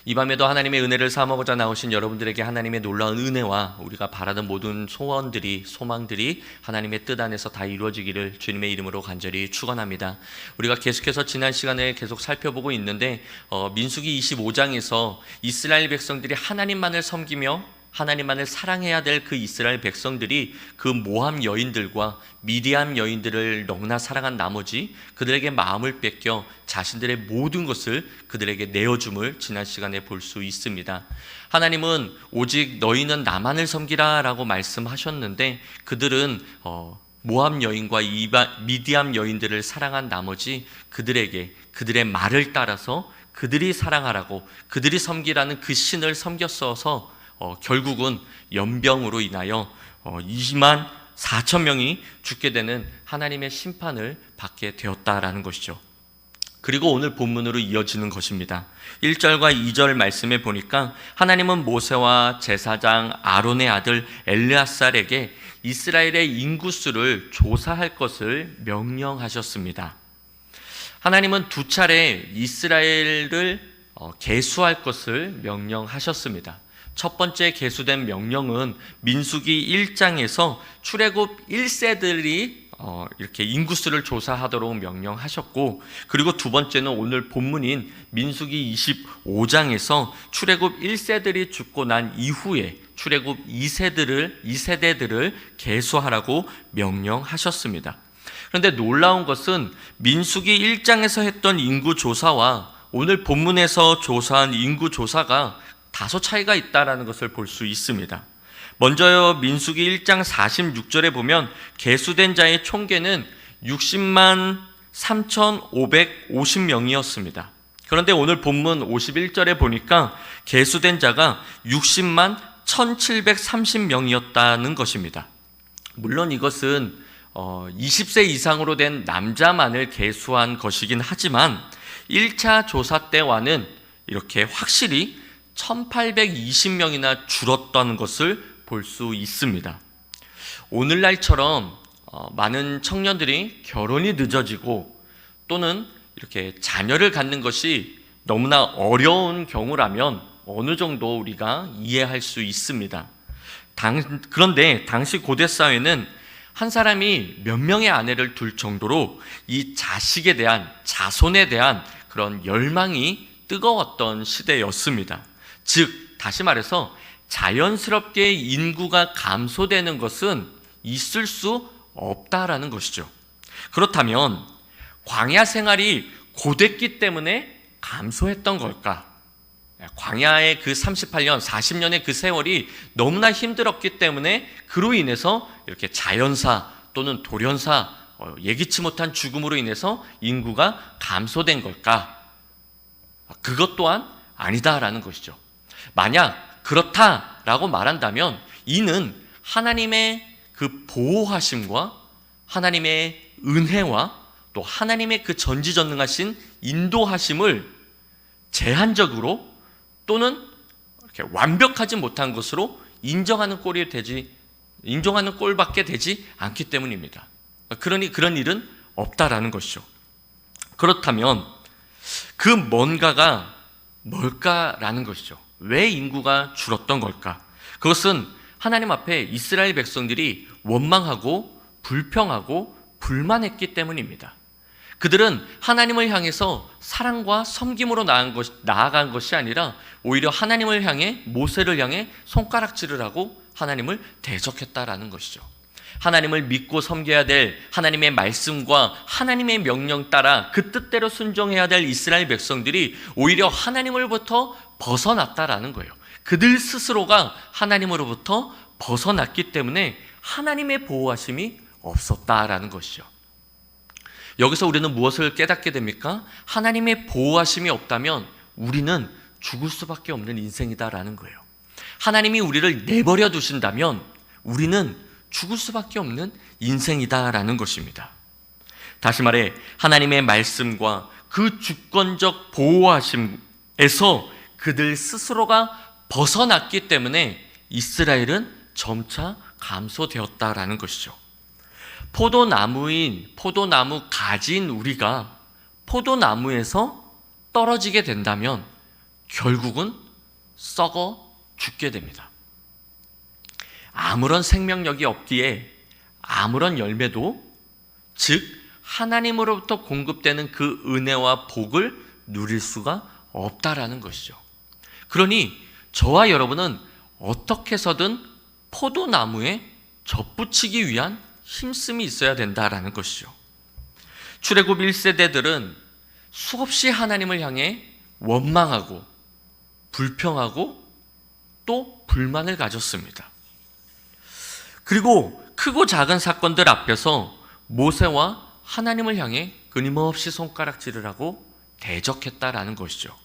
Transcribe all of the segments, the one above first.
이 밤에도 하나님의 은혜를 삼아보자 나오신 여러분들에게 하나님의 놀라운 은혜와 우리가 바라는 모든 소원들이, 소망들이 하나님의 뜻 안에서 다 이루어지기를 주님의 이름으로 간절히 축원합니다. 우리가 계속해서 지난 시간에 계속 살펴보고 있는데 민수기 25장에서 이스라엘 백성들이 하나님만을 섬기며 하나님만을 사랑해야 될 그 이스라엘 백성들이 그 모함 여인들과 미디안 여인들을 너무나 사랑한 나머지 그들에게 마음을 뺏겨 자신들의 모든 것을 그들에게 내어줌을 지난 시간에 볼 수 있습니다. 하나님은 오직 너희는 나만을 섬기라 라고 말씀하셨는데 그들은 모함 여인과 미디안 여인들을 사랑한 나머지 그들에게 그들의 말을 따라서 그들이 사랑하라고 그들이 섬기라는 그 신을 섬겼어서 결국은 연병으로 인하여 2만 4천 명이 죽게 되는 하나님의 심판을 받게 되었다라는 것이죠. 그리고 오늘 본문으로 이어지는 것입니다. 1절과 2절 말씀에 보니까 하나님은 모세와 제사장 아론의 아들 엘르앗살에게 이스라엘의 인구수를 조사할 것을 명령하셨습니다. 하나님은 두 차례 이스라엘을 계수할 것을 명령하셨습니다. 첫 번째 계수된 명령은 민수기 1장에서 출애굽 1세들이 이렇게 인구수를 조사하도록 명령하셨고, 그리고 두 번째는 오늘 본문인 민수기 25장에서 출애굽 1세들이 죽고 난 이후에 출애굽 2세대들을 계수하라고 명령하셨습니다. 그런데 놀라운 것은 민수기 1장에서 했던 인구 조사와 오늘 본문에서 조사한 인구 조사가 다소 차이가 있다는 것을 볼 수 있습니다. 먼저요, 민수기 1장 46절에 보면 계수된 자의 총계는 60만 3,550명이었습니다. 그런데 오늘 본문 51절에 보니까 계수된 자가 60만 1,730명이었다는 것입니다. 물론 이것은 20세 이상으로 된 남자만을 계수한 것이긴 하지만 1차 조사 때와는 이렇게 확실히 1820명이나 줄었다는 것을 볼 수 있습니다. 오늘날처럼 많은 청년들이 결혼이 늦어지고 또는 이렇게 자녀를 갖는 것이 너무나 어려운 경우라면 어느 정도 우리가 이해할 수 있습니다. 그런데 당시 고대 사회는 한 사람이 몇 명의 아내를 둘 정도로 이 자식에 대한, 자손에 대한 그런 열망이 뜨거웠던 시대였습니다. 즉, 다시 말해서 자연스럽게 인구가 감소되는 것은 있을 수 없다라는 것이죠. 그렇다면 광야 생활이 고됐기 때문에 감소했던 걸까? 광야의 그 38년, 40년의 그 세월이 너무나 힘들었기 때문에 그로 인해서 이렇게 자연사 또는 돌연사, 예기치 못한 죽음으로 인해서 인구가 감소된 걸까? 그것 또한 아니다라는 것이죠. 만약 그렇다라고 말한다면 이는 하나님의 그 보호하심과 하나님의 은혜와 또 하나님의 그 전지전능하신 인도하심을 제한적으로 또는 이렇게 완벽하지 못한 것으로 인정하는 꼴밖에 되지 않기 때문입니다. 그러니 그런 일은 없다라는 것이죠. 그렇다면 그 뭔가가 뭘까라는 것이죠. 왜 인구가 줄었던 걸까? 그것은 하나님 앞에 이스라엘 백성들이 원망하고 불평하고 불만했기 때문입니다. 그들은 하나님을 향해서 사랑과 섬김으로 나아간 것이 아니라 오히려 하나님을 향해, 모세를 향해 손가락질을 하고 하나님을 대적했다라는 것이죠. 하나님을 믿고 섬겨야 될 하나님의 말씀과 하나님의 명령 따라 그 뜻대로 순종해야 될 이스라엘 백성들이 오히려 하나님으로부터 벗어났다라는 거예요. 그들 스스로가 하나님으로부터 벗어났기 때문에 하나님의 보호하심이 없었다라는 것이죠. 여기서 우리는 무엇을 깨닫게 됩니까? 하나님의 보호하심이 없다면 우리는 죽을 수밖에 없는 인생이다라는 거예요. 하나님이 우리를 내버려 두신다면 우리는 죽을 수밖에 없는 인생이다라는 것입니다. 다시 말해 하나님의 말씀과 그 주권적 보호하심에서 그들 스스로가 벗어났기 때문에 이스라엘은 점차 감소되었다라는 것이죠. 포도나무 가지인 우리가 포도나무에서 떨어지게 된다면 결국은 썩어 죽게 됩니다. 아무런 생명력이 없기에 아무런 열매도, 즉 하나님으로부터 공급되는 그 은혜와 복을 누릴 수가 없다라는 것이죠. 그러니 저와 여러분은 어떻게 해서든 포도나무에 접붙이기 위한 힘씀이 있어야 된다라는 것이죠. 출애굽 1세대들은 수없이 하나님을 향해 원망하고 불평하고 또 불만을 가졌습니다. 그리고 크고 작은 사건들 앞에서 모세와 하나님을 향해 끊임없이 손가락질을 하고 대적했다라는 것이죠.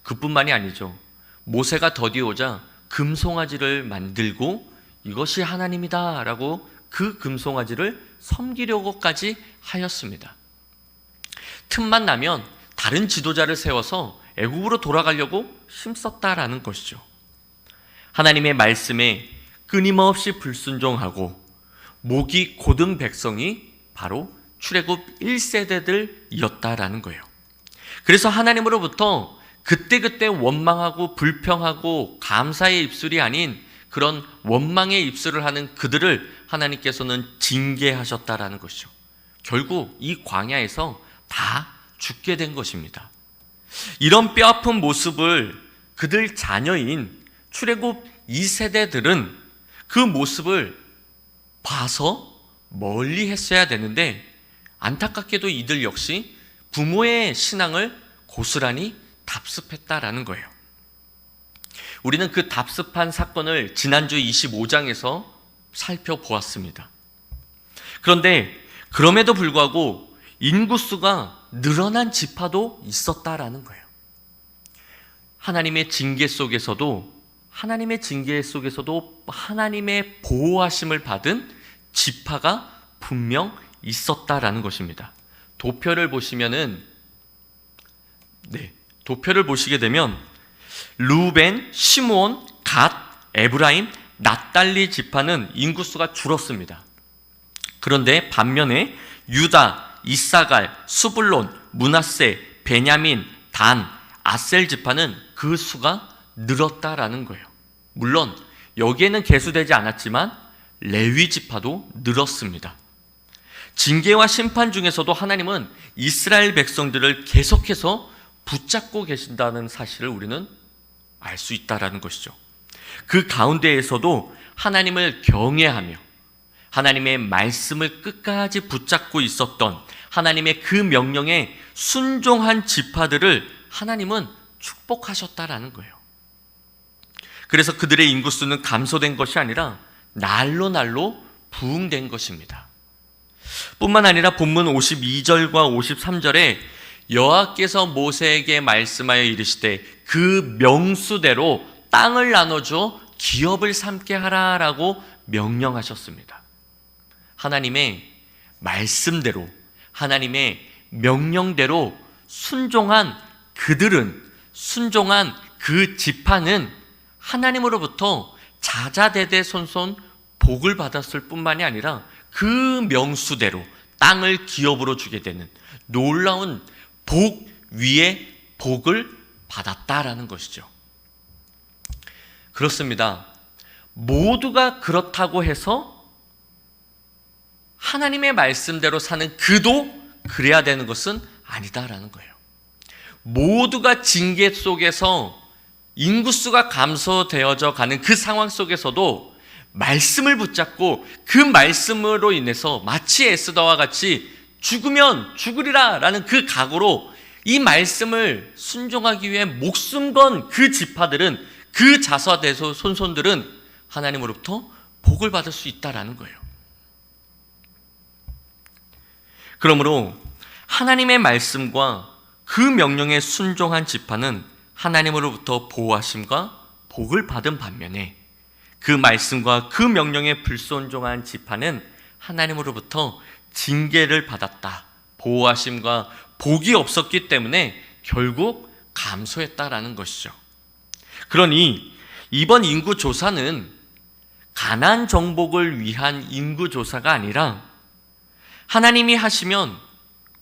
그뿐만이 아니죠. 모세가 더디오자 금송아지를 만들고 이것이 하나님이다 라고 그 금송아지를 섬기려고까지 하였습니다. 틈만 나면 다른 지도자를 세워서 애국으로 돌아가려고 힘썼다라는 것이죠. 하나님의 말씀에 끊임없이 불순종하고 목이 곧은 백성이 바로 출애굽 1세대들이었다라는 거예요. 그래서 하나님으로부터 그때그때 원망하고 불평하고 감사의 입술이 아닌 그런 원망의 입술을 하는 그들을 하나님께서는 징계하셨다라는 것이죠. 결국 이 광야에서 다 죽게 된 것입니다. 이런 뼈아픈 모습을 그들 자녀인 출애굽 2세대들은 그 모습을 봐서 멀리 했어야 되는데 안타깝게도 이들 역시 부모의 신앙을 고스란히 답습했다라는 거예요. 우리는 그 답습한 사건을 지난주 25장에서 살펴보았습니다. 그런데 그럼에도 불구하고 인구수가 늘어난 지파도 있었다라는 거예요. 하나님의 징계 속에서도 하나님의 보호하심을 받은 지파가 분명 있었다라는 것입니다. 도표를 보시게 되면 루벤, 시므온, 갓, 에브라임, 납달리 지파는 인구수가 줄었습니다. 그런데 반면에 유다, 이사갈, 수불론, 므낫세, 베냐민, 단, 아셀 지파는 그 수가 늘었다라는 거예요. 물론 여기에는 계수되지 않았지만 레위 지파도 늘었습니다. 징계와 심판 중에서도 하나님은 이스라엘 백성들을 계속해서 붙잡고 계신다는 사실을 우리는 알 수 있다라는 것이죠. 그 가운데에서도 하나님을 경외하며 하나님의 말씀을 끝까지 붙잡고 있었던 하나님의 그 명령에 순종한 지파들을 하나님은 축복하셨다라는 거예요. 그래서 그들의 인구수는 감소된 것이 아니라 날로 부흥된 것입니다. 뿐만 아니라 본문 52절과 53절에 여호와께서 모세에게 말씀하여 이르시되 그 명수대로 땅을 나눠줘 기업을 삼게 하라라고 명령하셨습니다. 하나님의 말씀대로 하나님의 명령대로 순종한 그 지파는 하나님으로부터 자자대대손손 복을 받았을 뿐만이 아니라 그 명수대로 땅을 기업으로 주게 되는 놀라운 복 위에 복을 받았다라는 것이죠. 그렇습니다. 모두가 그렇다고 해서 하나님의 말씀대로 사는 그도 그래야 되는 것은 아니다라는 거예요. 모두가 징계 속에서 인구수가 감소되어져 가는 그 상황 속에서도 말씀을 붙잡고 그 말씀으로 인해서 마치 에스더와 같이 죽으면 죽으리라 라는 그 각오로 이 말씀을 순종하기 위해 목숨 건 그 지파들은, 그 자손 손손들은 하나님으로부터 복을 받을 수 있다라는 거예요. 그러므로 하나님의 말씀과 그 명령에 순종한 지파는 하나님으로부터 보호하심과 복을 받은 반면에 그 말씀과 그 명령에 불순종한 지파는 하나님으로부터 징계를 받았다. 보호하심과 복이 없었기 때문에 결국 감소했다라는 것이죠. 그러니 이번 인구조사는 가나안 정복을 위한 인구조사가 아니라 하나님이 하시면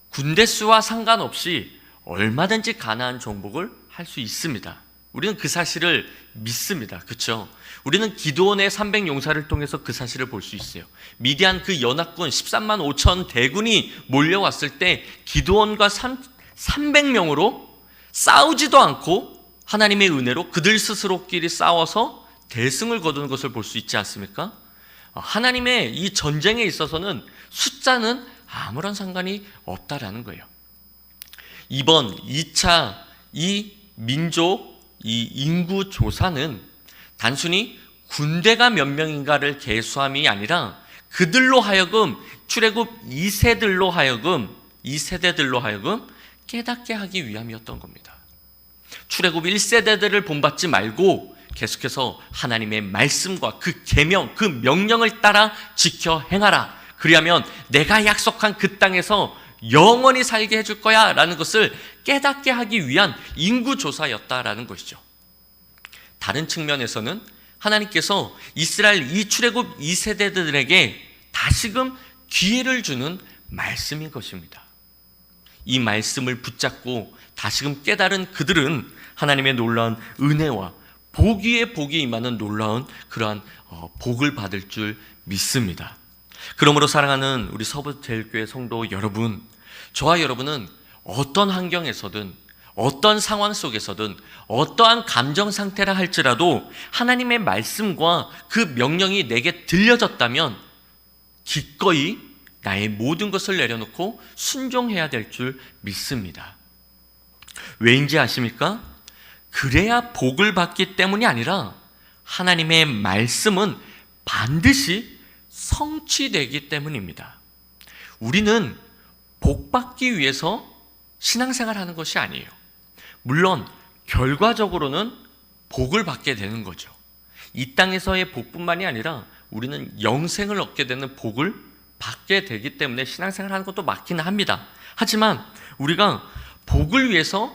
군대 수와 상관없이 얼마든지 가나안 정복을 할 수 있습니다. 우리는 그 사실을 믿습니다. 그렇죠? 우리는 기드온의 300용사를 통해서 그 사실을 볼 수 있어요. 미디안 그 연합군 13만 5천 대군이 몰려왔을 때 기드온과 300명으로 싸우지도 않고 하나님의 은혜로 그들 스스로끼리 싸워서 대승을 거두는 것을 볼 수 있지 않습니까? 하나님의 이 전쟁에 있어서는 숫자는 아무런 상관이 없다라는 거예요. 이번 2차 이 민족 이 인구 조사는 단순히 군대가 몇 명인가를 계수함이 아니라 그들로 하여금 출애굽 2세들로 하여금 깨닫게 하기 위함이었던 겁니다. 출애굽 1세대들을 본받지 말고 계속해서 하나님의 말씀과 그 계명, 그 명령을 따라 지켜 행하라. 그리하면 내가 약속한 그 땅에서 영원히 살게 해줄 거야 라는 것을 깨닫게 하기 위한 인구조사였다라는 것이죠. 다른 측면에서는 하나님께서 이스라엘 이 출애굽 2세대들에게 다시금 기회를 주는 말씀인 것입니다. 이 말씀을 붙잡고 다시금 깨달은 그들은 하나님의 놀라운 은혜와 복 위에 복이 임하는 놀라운 그러한 복을 받을 줄 믿습니다. 그러므로 사랑하는 우리 서부제일교회 성도 여러분, 저와 여러분은 어떤 환경에서든 어떤 상황 속에서든 어떠한 감정 상태라 할지라도 하나님의 말씀과 그 명령이 내게 들려졌다면 기꺼이 나의 모든 것을 내려놓고 순종해야 될 줄 믿습니다. 왜인지 아십니까? 그래야 복을 받기 때문이 아니라 하나님의 말씀은 반드시 성취되기 때문입니다. 우리는 복 받기 위해서 신앙생활하는 것이 아니에요. 물론 결과적으로는 복을 받게 되는 거죠. 이 땅에서의 복뿐만이 아니라 우리는 영생을 얻게 되는 복을 받게 되기 때문에 신앙생활하는 것도 맞기는 합니다. 하지만 우리가 복을 위해서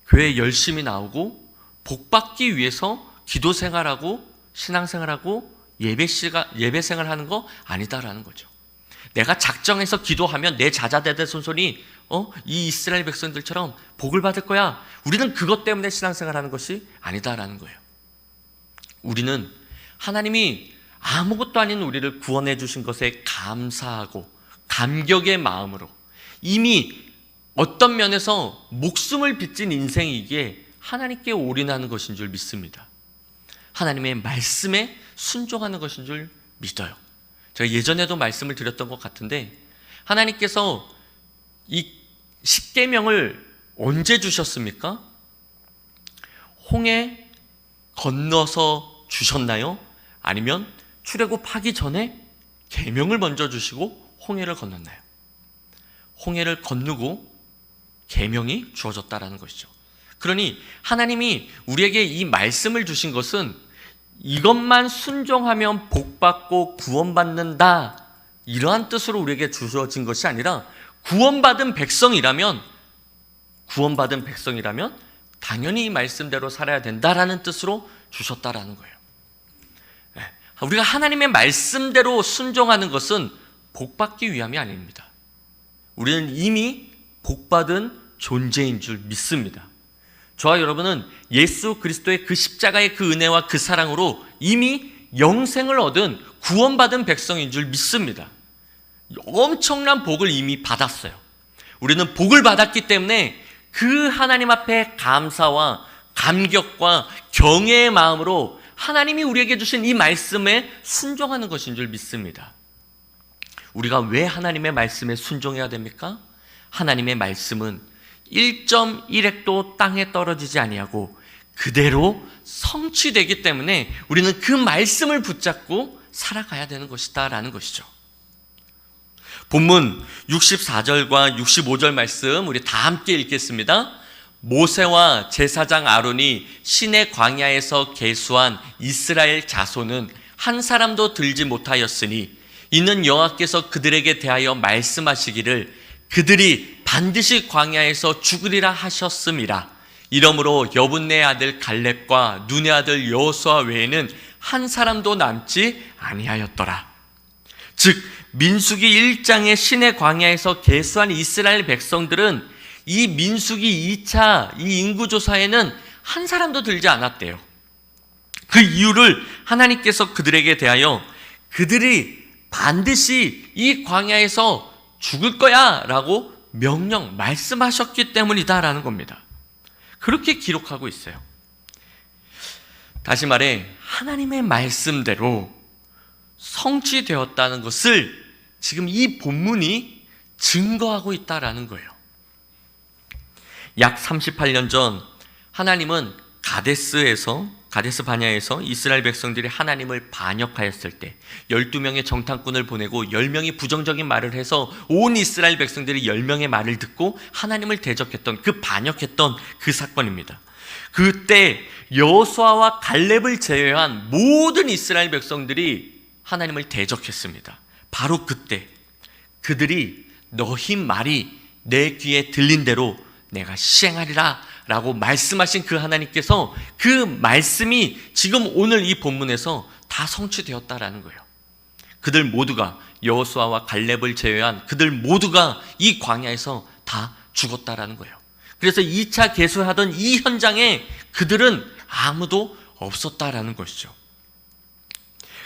교회에 열심히 나오고 복 받기 위해서 기도생활하고 신앙생활하고 예배생활하는 거 아니다라는 거죠. 내가 작정해서 기도하면 내 자자대대손손이 이 이스라엘 백성들처럼 복을 받을 거야. 우리는 그것 때문에 신앙생활하는 것이 아니다라는 거예요. 우리는 하나님이 아무것도 아닌 우리를 구원해 주신 것에 감사하고 감격의 마음으로 이미 어떤 면에서 목숨을 빚진 인생이기에 하나님께 올인하는 것인 줄 믿습니다. 하나님의 말씀에 순종하는 것인 줄 믿어요. 제가 예전에도 말씀을 드렸던 것 같은데 하나님께서 이 십계명을 언제 주셨습니까? 홍해 건너서 주셨나요? 아니면 출애굽하기 전에 계명을 먼저 주시고 홍해를 건넜나요? 홍해를 건너고 계명이 주어졌다라는 것이죠. 그러니 하나님이 우리에게 이 말씀을 주신 것은 이것만 순종하면 복받고 구원받는다 이러한 뜻으로 우리에게 주어진 것이 아니라 구원받은 백성이라면 당연히 이 말씀대로 살아야 된다라는 뜻으로 주셨다라는 거예요. 우리가 하나님의 말씀대로 순종하는 것은 복받기 위함이 아닙니다. 우리는 이미 복받은 존재인 줄 믿습니다. 저와 여러분은 예수 그리스도의 그 십자가의 그 은혜와 그 사랑으로 이미 영생을 얻은 구원받은 백성인 줄 믿습니다. 엄청난 복을 이미 받았어요. 우리는 복을 받았기 때문에 그 하나님 앞에 감사와 감격과 경외의 마음으로 하나님이 우리에게 주신 이 말씀에 순종하는 것인 줄 믿습니다. 우리가 왜 하나님의 말씀에 순종해야 됩니까? 하나님의 말씀은 1.1획도 땅에 떨어지지 아니하고 그대로 성취되기 때문에 우리는 그 말씀을 붙잡고 살아가야 되는 것이다 라는 것이죠. 본문 64절과 65절 말씀 우리 다 함께 읽겠습니다. 모세와 제사장 아론이 시내 광야에서 계수한 이스라엘 자손은 한 사람도 들지 못하였으니 이는 여호와께서 그들에게 대하여 말씀하시기를 그들이 반드시 광야에서 죽으리라 하셨음이라. 이러므로 여분네 아들 갈렙과 눈의 아들 여호수아 외에는 한 사람도 남지 아니하였더라. 즉 민수기 1장의 시내 광야에서 계수한 이스라엘 백성들은 이 민수기 2차 이 인구조사에는 한 사람도 들지 않았대요. 그 이유를 하나님께서 그들에게 대하여 그들이 반드시 이 광야에서 죽을 거야 라고 말씀하셨기 때문이다라는 겁니다. 그렇게 기록하고 있어요. 다시 말해 하나님의 말씀대로 성취되었다는 것을 지금 이 본문이 증거하고 있다라는 거예요. 약 38년 전 하나님은 가데스 바냐에서 이스라엘 백성들이 하나님을 반역하였을 때 12명의 정탐꾼을 보내고 10명이 부정적인 말을 해서 온 이스라엘 백성들이 10명의 말을 듣고 하나님을 대적했던 반역했던 그 사건입니다. 그때 여호수아와 갈렙을 제외한 모든 이스라엘 백성들이 하나님을 대적했습니다. 바로 그때 그들이 너희 말이 내 귀에 들린 대로 내가 시행하리라 라고 말씀하신 그 하나님께서 그 말씀이 지금 오늘 이 본문에서 다 성취되었다라는 거예요. 그들 모두가 여호수아와 갈렙을 제외한 그들 모두가 이 광야에서 다 죽었다라는 거예요. 그래서 2차 계수하던 이 현장에 그들은 아무도 없었다라는 것이죠.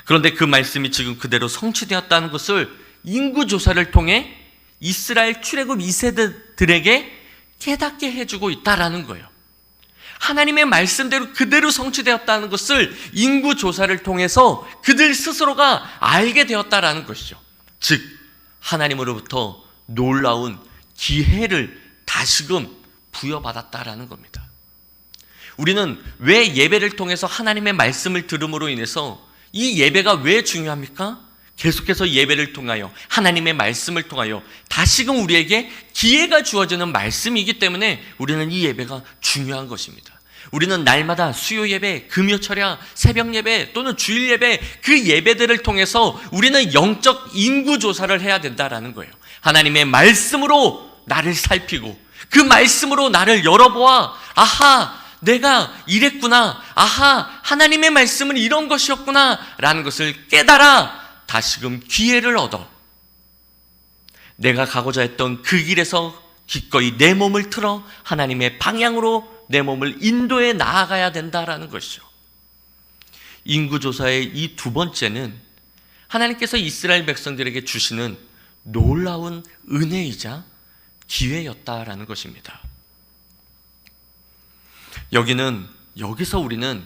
그런데 그 말씀이 지금 그대로 성취되었다는 것을 인구조사를 통해 이스라엘 출애굽 2세대들에게 깨닫게 해주고 있다라는 거예요. 하나님의 말씀대로 그대로 성취되었다는 것을 인구조사를 통해서 그들 스스로가 알게 되었다라는 것이죠. 즉 하나님으로부터 놀라운 기회를 다시금 부여받았다라는 겁니다. 우리는 왜 예배를 통해서 하나님의 말씀을 들음으로 인해서 이 예배가 왜 중요합니까? 계속해서 예배를 통하여 하나님의 말씀을 통하여 다시금 우리에게 기회가 주어지는 말씀이기 때문에 우리는 이 예배가 중요한 것입니다. 우리는 날마다 수요 예배, 금요 철야, 새벽 예배 또는 주일 예배 그 예배들을 통해서 우리는 영적 인구 조사를 해야 된다라는 거예요. 하나님의 말씀으로 나를 살피고 그 말씀으로 나를 열어보아 아하 내가 이랬구나 아하 하나님의 말씀은 이런 것이었구나 라는 것을 깨달아 다시금 기회를 얻어 내가 가고자 했던 그 길에서 기꺼이 내 몸을 틀어 하나님의 방향으로 내 몸을 인도해 나아가야 된다라는 것이죠. 인구조사의 이 두 번째는 하나님께서 이스라엘 백성들에게 주시는 놀라운 은혜이자 기회였다라는 것입니다. 여기서 우리는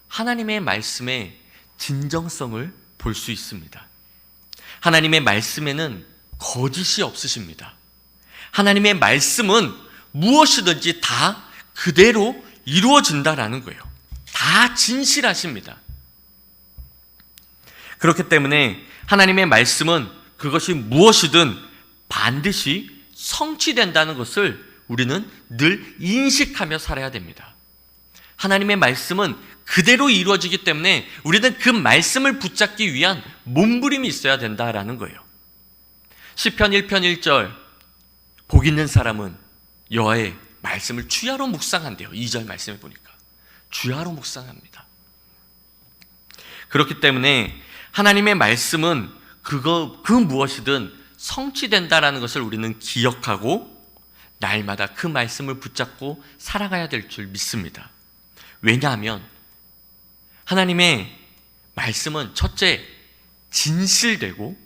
하나님의 말씀의 진정성을 볼 수 있습니다. 하나님의 말씀에는 거짓이 없으십니다. 하나님의 말씀은 무엇이든지 다 그대로 이루어진다라는 거예요. 다 진실하십니다. 그렇기 때문에 하나님의 말씀은 그것이 무엇이든 반드시 성취된다는 것을 우리는 늘 인식하며 살아야 됩니다. 하나님의 말씀은 그대로 이루어지기 때문에 우리는 그 말씀을 붙잡기 위한 몸부림이 있어야 된다라는 거예요. 시편 1편 1절 복 있는 사람은 여호와의 말씀을 주야로 묵상한대요. 2절 말씀에 보니까 주야로 묵상합니다. 그렇기 때문에 하나님의 말씀은 그 무엇이든 성취된다라는 것을 우리는 기억하고 날마다 그 말씀을 붙잡고 살아가야 될 줄 믿습니다. 왜냐하면 하나님의 말씀은 첫째 진실되고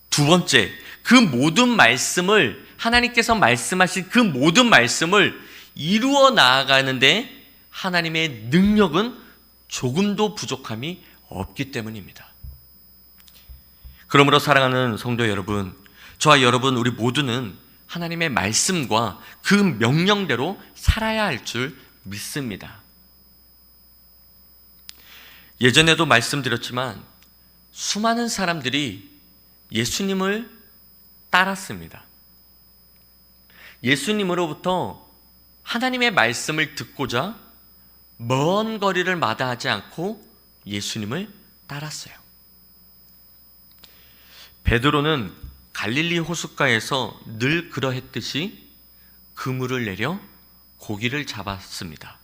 두 번째 그 모든 말씀을 하나님께서 말씀하신 그 모든 말씀을 이루어 나아가는데 하나님의 능력은 조금도 부족함이 없기 때문입니다. 그러므로 사랑하는 성도 여러분, 저와 여러분 우리 모두는 하나님의 말씀과 그 명령대로 살아야 할 줄 믿습니다. 예전에도 말씀드렸지만 수많은 사람들이 예수님을 따랐습니다. 예수님으로부터 하나님의 말씀을 듣고자 먼 거리를 마다하지 않고 예수님을 따랐어요. 베드로는 갈릴리 호숫가에서 늘 그러했듯이 그물을 내려 고기를 잡았습니다.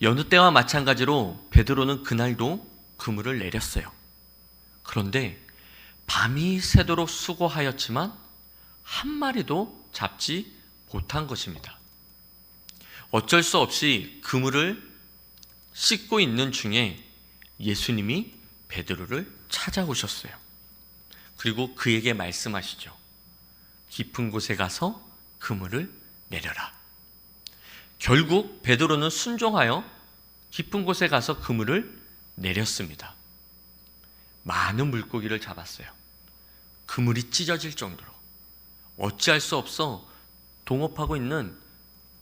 여느 때와 마찬가지로 베드로는 그날도 그물을 내렸어요. 그런데 밤이 새도록 수고하였지만 한 마리도 잡지 못한 것입니다. 어쩔 수 없이 그물을 씻고 있는 중에 예수님이 베드로를 찾아오셨어요. 그리고 그에게 말씀하시죠. 깊은 곳에 가서 그물을 내려라. 결국 베드로는 순종하여 깊은 곳에 가서 그물을 내렸습니다. 많은 물고기를 잡았어요. 그물이 찢어질 정도로. 어찌할 수 없어 동업하고 있는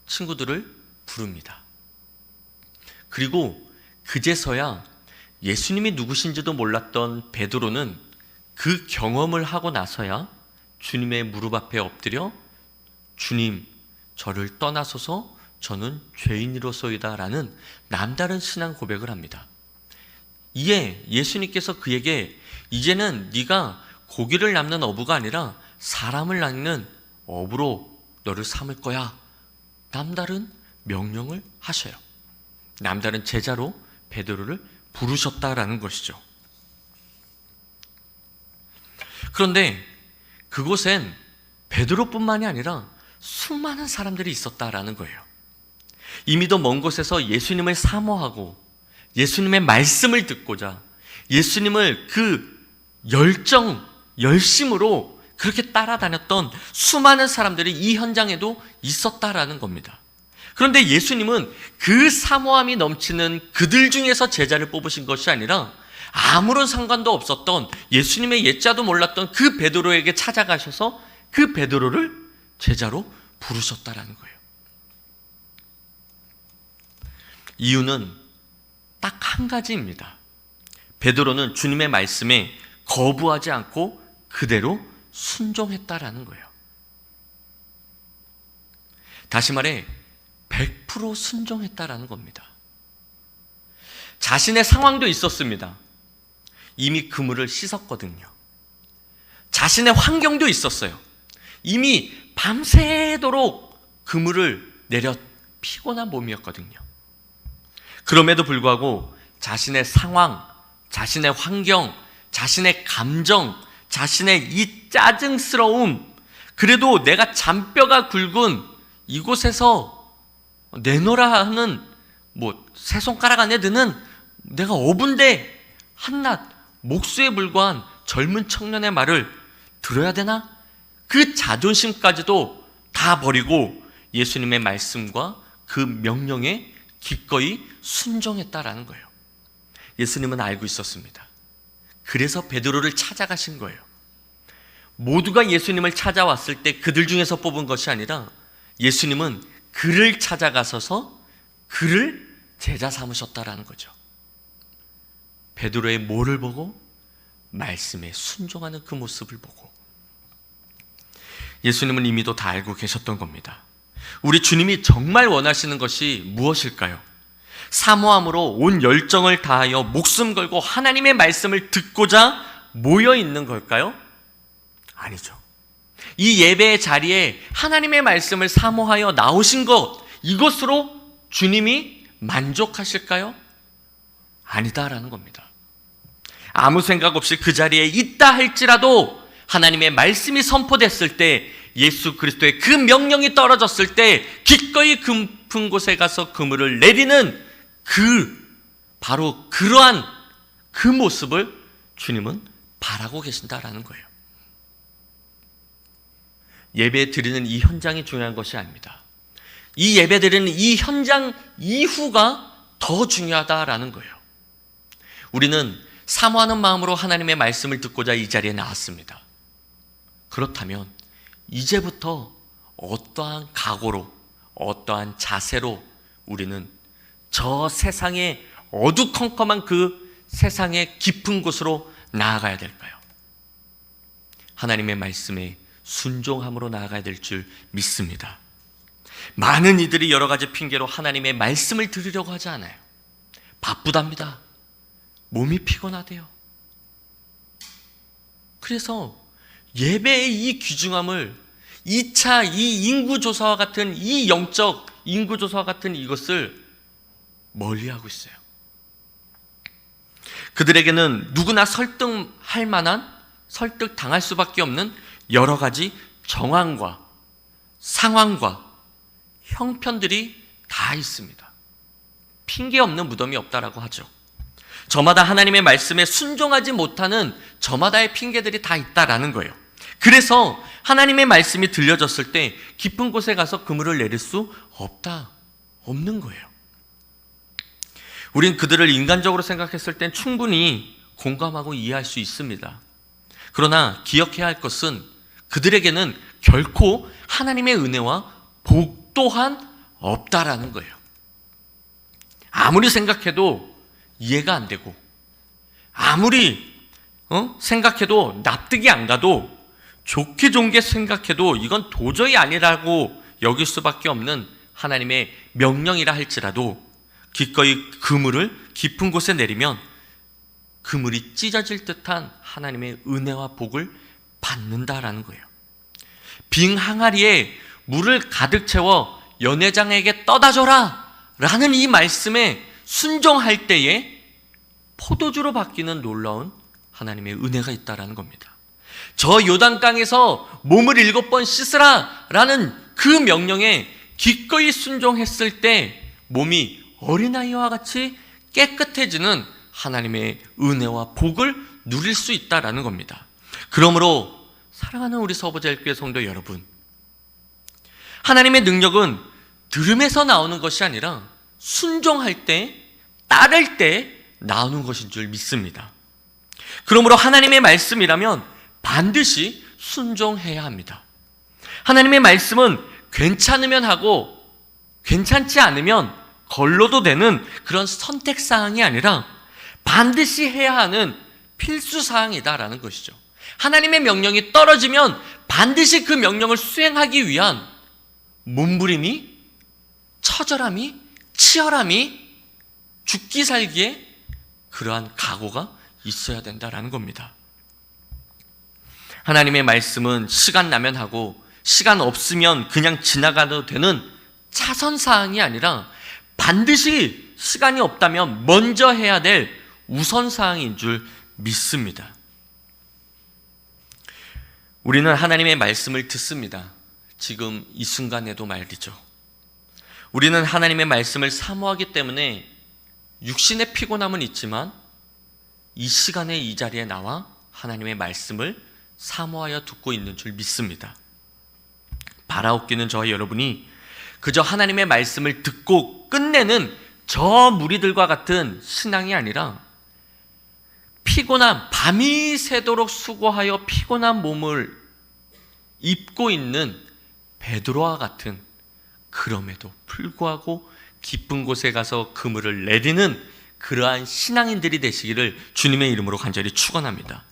친구들을 부릅니다. 그리고 그제서야 예수님이 누구신지도 몰랐던 베드로는 그 경험을 하고 나서야 주님의 무릎 앞에 엎드려 주님, 저를 떠나소서 저는 죄인이로소이다 라는 남다른 신앙 고백을 합니다. 이에 예수님께서 그에게 이제는 네가 고기를 낚는 어부가 아니라 사람을 낚는 어부로 너를 삼을 거야. 남다른 명령을 하셔요. 남다른 제자로 베드로를 부르셨다라는 것이죠. 그런데 그곳엔 베드로뿐만이 아니라 수많은 사람들이 있었다라는 거예요. 이미도 먼 곳에서 예수님을 사모하고 예수님의 말씀을 듣고자 예수님을 그 열심으로 그렇게 따라다녔던 수많은 사람들이 이 현장에도 있었다라는 겁니다. 그런데 예수님은 그 사모함이 넘치는 그들 중에서 제자를 뽑으신 것이 아니라 아무런 상관도 없었던 예수님의 예자도 몰랐던 그 베드로에게 찾아가셔서 그 베드로를 제자로 부르셨다라는 거예요. 이유는 딱 한 가지입니다. 베드로는 주님의 말씀에 거부하지 않고 그대로 순종했다라는 거예요. 다시 말해 100% 순종했다라는 겁니다. 자신의 상황도 있었습니다. 이미 그물을 씻었거든요. 자신의 환경도 있었어요. 이미 밤새도록 그물을 내려 피곤한 몸이었거든요. 그럼에도 불구하고 자신의 상황, 자신의 환경, 자신의 감정, 자신의 이 짜증스러움, 그래도 내가 잔뼈가 굵은 이곳에서 내놓으라 하는 세 손가락 안에 드는 내가 어분데 한낱 목수에 불과한 젊은 청년의 말을 들어야 되나? 그 자존심까지도 다 버리고 예수님의 말씀과 그 명령에 기꺼이 순종했다라는 거예요. 예수님은 알고 있었습니다. 그래서 베드로를 찾아가신 거예요. 모두가 예수님을 찾아왔을 때 그들 중에서 뽑은 것이 아니라 예수님은 그를 찾아가셔서 그를 제자 삼으셨다라는 거죠. 베드로의 뭐를 보고? 말씀에 순종하는 그 모습을 보고. 예수님은 이미도 다 알고 계셨던 겁니다. 우리 주님이 정말 원하시는 것이 무엇일까요? 사모함으로 온 열정을 다하여 목숨 걸고 하나님의 말씀을 듣고자 모여 있는 걸까요? 아니죠. 이 예배의 자리에 하나님의 말씀을 사모하여 나오신 것, 이것으로 주님이 만족하실까요? 아니다라는 겁니다. 아무 생각 없이 그 자리에 있다 할지라도 하나님의 말씀이 선포됐을 때, 예수 그리스도의 그 명령이 떨어졌을 때 기꺼이 깊은 곳에 가서 그물을 내리는 바로 그러한 그 모습을 주님은 바라고 계신다라는 거예요. 예배 드리는 이 현장이 중요한 것이 아닙니다. 이 예배 드리는 이 현장 이후가 더 중요하다라는 거예요. 우리는 사모하는 마음으로 하나님의 말씀을 듣고자 이 자리에 나왔습니다. 그렇다면 이제부터 어떠한 각오로, 어떠한 자세로 우리는 저 세상의 어두컴컴한 그 세상의 깊은 곳으로 나아가야 될까요? 하나님의 말씀에 순종함으로 나아가야 될 줄 믿습니다. 많은 이들이 여러 가지 핑계로 하나님의 말씀을 들으려고 하지 않아요. 바쁘답니다. 몸이 피곤하대요. 그래서 예배의 이 귀중함을 2차 이 인구조사와 같은 이 영적 인구조사와 같은 이것을 멀리하고 있어요. 그들에게는 누구나 설득할 만한, 설득당할 수밖에 없는 여러 가지 정황과 상황과 형편들이 다 있습니다. 핑계 없는 무덤이 없다라고 하죠. 저마다 하나님의 말씀에 순종하지 못하는 저마다의 핑계들이 다 있다라는 거예요. 그래서 하나님의 말씀이 들려졌을 때 깊은 곳에 가서 그물을 내릴 수 없는 거예요. 우린 그들을 인간적으로 생각했을 땐 충분히 공감하고 이해할 수 있습니다. 그러나 기억해야 할 것은 그들에게는 결코 하나님의 은혜와 복 또한 없다라는 거예요. 아무리 생각해도 이해가 안 되고, 아무리 생각해도 납득이 안 가도, 좋게 좋게 생각해도 이건 도저히 아니라고 여길 수밖에 없는 하나님의 명령이라 할지라도 기꺼이 그물을 깊은 곳에 내리면 그물이 찢어질 듯한 하나님의 은혜와 복을 받는다라는 거예요. 빙 항아리에 물을 가득 채워 연회장에게 떠다 줘라 라는 이 말씀에 순종할 때에 포도주로 바뀌는 놀라운 하나님의 은혜가 있다라는 겁니다. 저 요단강에서 몸을 7번 씻으라 라는 그 명령에 기꺼이 순종했을 때 몸이 어린아이와 같이 깨끗해지는 하나님의 은혜와 복을 누릴 수 있다라는 겁니다. 그러므로 사랑하는 우리 서부제일교회 성도 여러분, 하나님의 능력은 들음에서 나오는 것이 아니라 순종할 때, 따를 때 나오는 것인 줄 믿습니다. 그러므로 하나님의 말씀이라면 반드시 순종해야 합니다. 하나님의 말씀은 괜찮으면 하고 괜찮지 않으면 걸러도 되는 그런 선택사항이 아니라 반드시 해야 하는 필수사항이다라는 것이죠. 하나님의 명령이 떨어지면 반드시 그 명령을 수행하기 위한 몸부림이, 처절함이, 치열함이, 죽기 살기에 그러한 각오가 있어야 된다라는 겁니다. 하나님의 말씀은 시간 나면 하고 시간 없으면 그냥 지나가도 되는 차선사항이 아니라 반드시 시간이 없다면 먼저 해야 될 우선사항인 줄 믿습니다. 우리는 하나님의 말씀을 듣습니다. 지금 이 순간에도 말이죠. 우리는 하나님의 말씀을 사모하기 때문에 육신의 피곤함은 있지만 이 시간에 이 자리에 나와 하나님의 말씀을 사모하여 듣고 있는 줄 믿습니다. 바라옵기는 저와 여러분이 그저 하나님의 말씀을 듣고 끝내는 저 무리들과 같은 신앙이 아니라 피곤한, 밤이 새도록 수고하여 피곤한 몸을 입고 있는 베드로와 같은, 그럼에도 불구하고 깊은 곳에 가서 그물을 내리는 그러한 신앙인들이 되시기를 주님의 이름으로 간절히 축원합니다.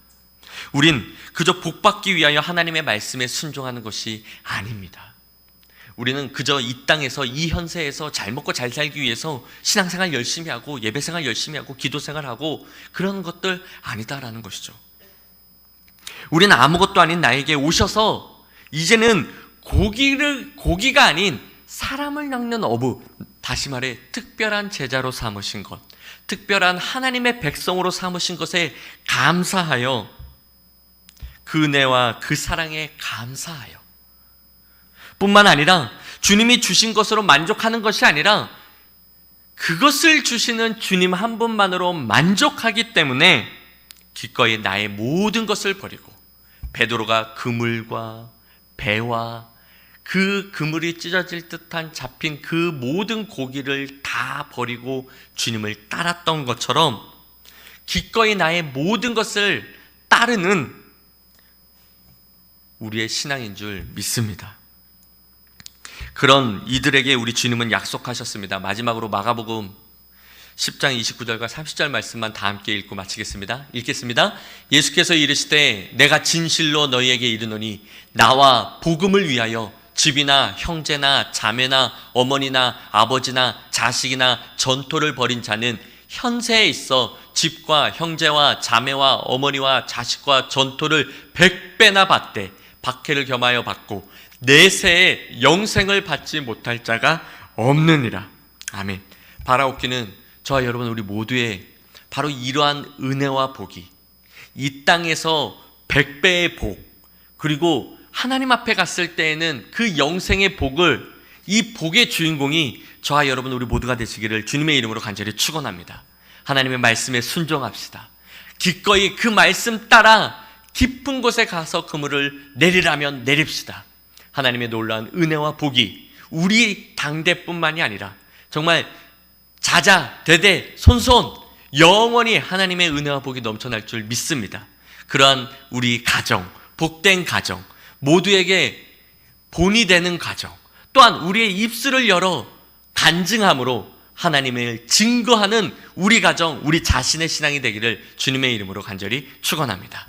우린 그저 복받기 위하여 하나님의 말씀에 순종하는 것이 아닙니다. 우리는 그저 이 땅에서, 이 현세에서 잘 먹고 잘 살기 위해서 신앙생활 열심히 하고 예배생활 열심히 하고 기도생활하고 그런 것들 아니다라는 것이죠. 우리는 아무것도 아닌 나에게 오셔서 이제는 고기가 아닌 사람을 낚는 어부, 다시 말해 특별한 제자로 삼으신 것, 특별한 하나님의 백성으로 삼으신 것에 감사하여, 그 은혜와 그 사랑에 감사하여, 뿐만 아니라 주님이 주신 것으로 만족하는 것이 아니라 그것을 주시는 주님 한 분만으로 만족하기 때문에 기꺼이 나의 모든 것을 버리고, 베드로가 그물과 배와 그 그물이 찢어질 듯한 잡힌 그 모든 고기를 다 버리고 주님을 따랐던 것처럼 기꺼이 나의 모든 것을 따르는 우리의 신앙인 줄 믿습니다. 그런 이들에게 우리 주님은 약속하셨습니다. 마지막으로 마가복음 10장 29절과 30절 말씀만 다 함께 읽고 마치겠습니다. 읽겠습니다. 예수께서 이르시되 내가 진실로 너희에게 이르노니 나와 복음을 위하여 집이나 형제나 자매나 어머니나 아버지나 자식이나 전토를 벌인 자는 현세에 있어 집과 형제와 자매와 어머니와 자식과 전토를 100배나 받되 박해를 겸하여 받고 내세에 영생을 받지 못할 자가 없느니라. 아멘. 바라옵기는 저와 여러분 우리 모두의 바로 이러한 은혜와 복이 이 땅에서 100배의 복, 그리고 하나님 앞에 갔을 때에는 그 영생의 복을 이 복의 주인공이 저와 여러분 우리 모두가 되시기를 주님의 이름으로 간절히 축원합니다. 하나님의 말씀에 순종합시다. 기꺼이 그 말씀 따라 깊은 곳에 가서 그물을 내리라면 내립시다. 하나님의 놀라운 은혜와 복이 우리 당대뿐만이 아니라 정말 자자, 대대, 손손 영원히 하나님의 은혜와 복이 넘쳐날 줄 믿습니다. 그러한 우리 가정, 복된 가정, 모두에게 본이 되는 가정, 또한 우리의 입술을 열어 간증함으로 하나님을 증거하는 우리 가정, 우리 자신의 신앙이 되기를 주님의 이름으로 간절히 축원합니다.